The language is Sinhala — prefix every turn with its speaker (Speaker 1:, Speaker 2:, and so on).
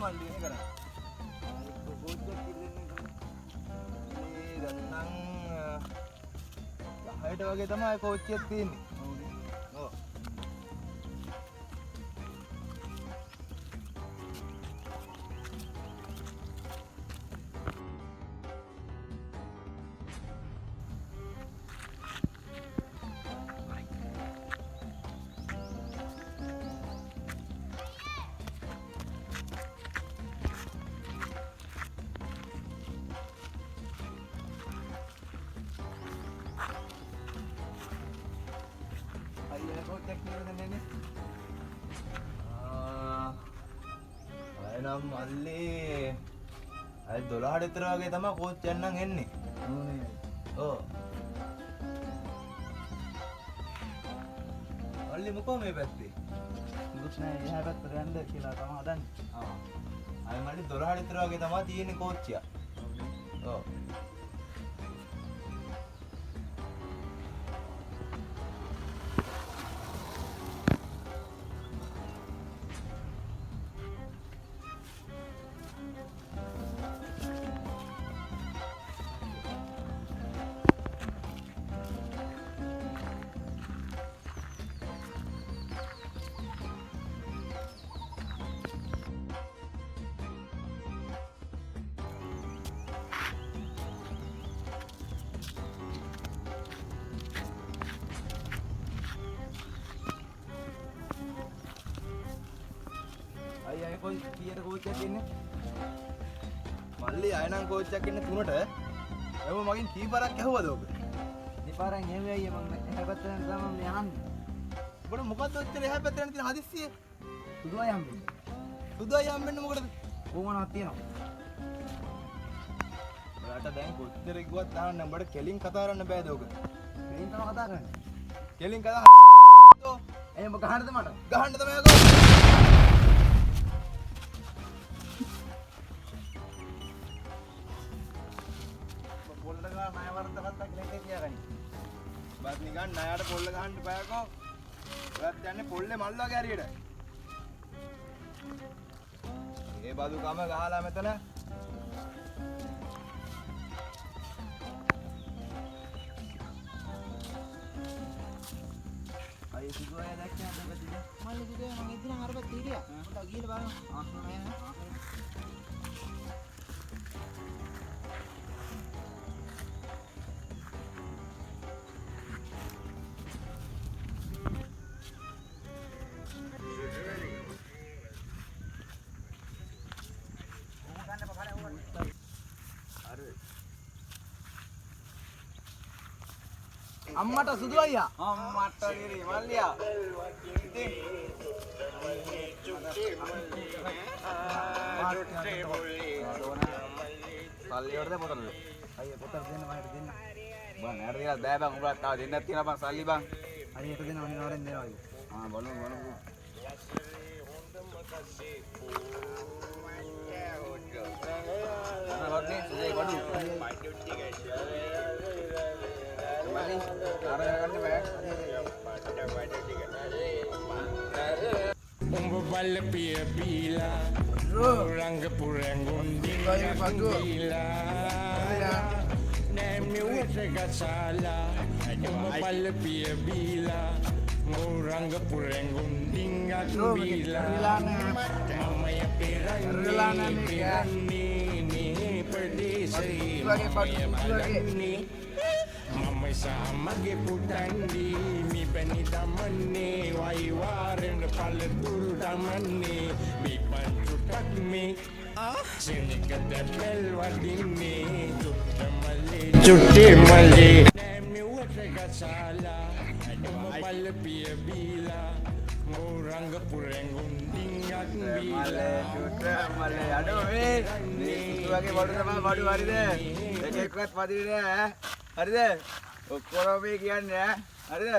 Speaker 1: මල්ලි වෙන කරන්නේ. කෝච්චියක් කිරෙන්නේ මේ දැන් නම් 10ට වගේ තමයි කෝච්චියක් තියෙන්නේ. ඔව්. නම් මල්ලේ අය 12ට විතර වගේ තමයි කෝච්චියක් නම් එන්නේ. ඔව්. මල්ලි මොකෝ මේ පැත්තේ? මුකුත් නෑ එහා පැත්තට යන්න කියලා තමයි හදන්නේ. අය මල්ලි 12ට විතර වගේ තමයි තියෙන්නේ කෝච්චියක්. ඔව්. අය කොයි කීයට කෝච්චියක් එන්නේ? මල්ලි අය නම් කෝච්චියක් එන්නේ 3ට. එම මගෙන් කීපාරක් ඇහුවද ඔබ? දෙපාරක් ඇහුවේ අයියා මම එහා පැත්තට යන ගමන් මේ අහන්නේ. ඔබට මොකද්ද ඔච්චර එහා පැත්තට යන තියෙන හදිස්සිය? සුදු අය හම්බෙන්නේ. සුදු අය හම්බෙන්නේ මොකටද? කොහොමවත් තියෙනවා. ඔයාලට දැන් කොච්චර කිව්වත් තාන්න උඹට කෙලින් කතා කරන්න බෑද ඔක? කෙලින් තමයි කතා කරන්නේ. කෙලින් කතා එහෙම ගහන්නද මට? ගහන්න තමයි අකෝ. බස් නිකන් ණයට පොල්ල ගහන්න බෑකෝ. ඔයත් යන්නේ පොල්ලේ මල් වගේ හරියට. මේ බදු කම ගහලා මෙතන. අය සුදු අය දැක්කේ අද පැත්තේ. මල්ලි සුදු අය මම ඉදිරිය හරපත් හිටියා. මට ගිහලා බලන්න. අම්මට සුදු අයියා අම්මට දිරි මල්ලියා ඉතින් සල්ලි වලද පොතද අයියා පොතක් දෙන්න මට දෙන්න බං නෑර දිලා බෑ බං උඹට තව දෙන්නක් තියෙනවා බං සල්ලි බං හරියට දෙන්න අනිවාර්යෙන් දෙනවා අයියා බලමු වඩනේ සුදේ වඩු
Speaker 2: umbo balla pia bila ranga purangundi bila nemi wese gasala umbo balla pia bila ranga purangundi bila kamaya pirani ni perdisi ni Mamay sama giputandi mi benita manne wai waren pala turu damane mi panchutak mi sinika debel wadini chutti mali nemi wase gasala umapala pia bila Murang purengunding at bila
Speaker 1: chutta male ado me suage badu sama badu haride ekekවත් පදින්නේ ඈ හරිද ඔක්කොම මේ කියන්නේ ඈ හරිද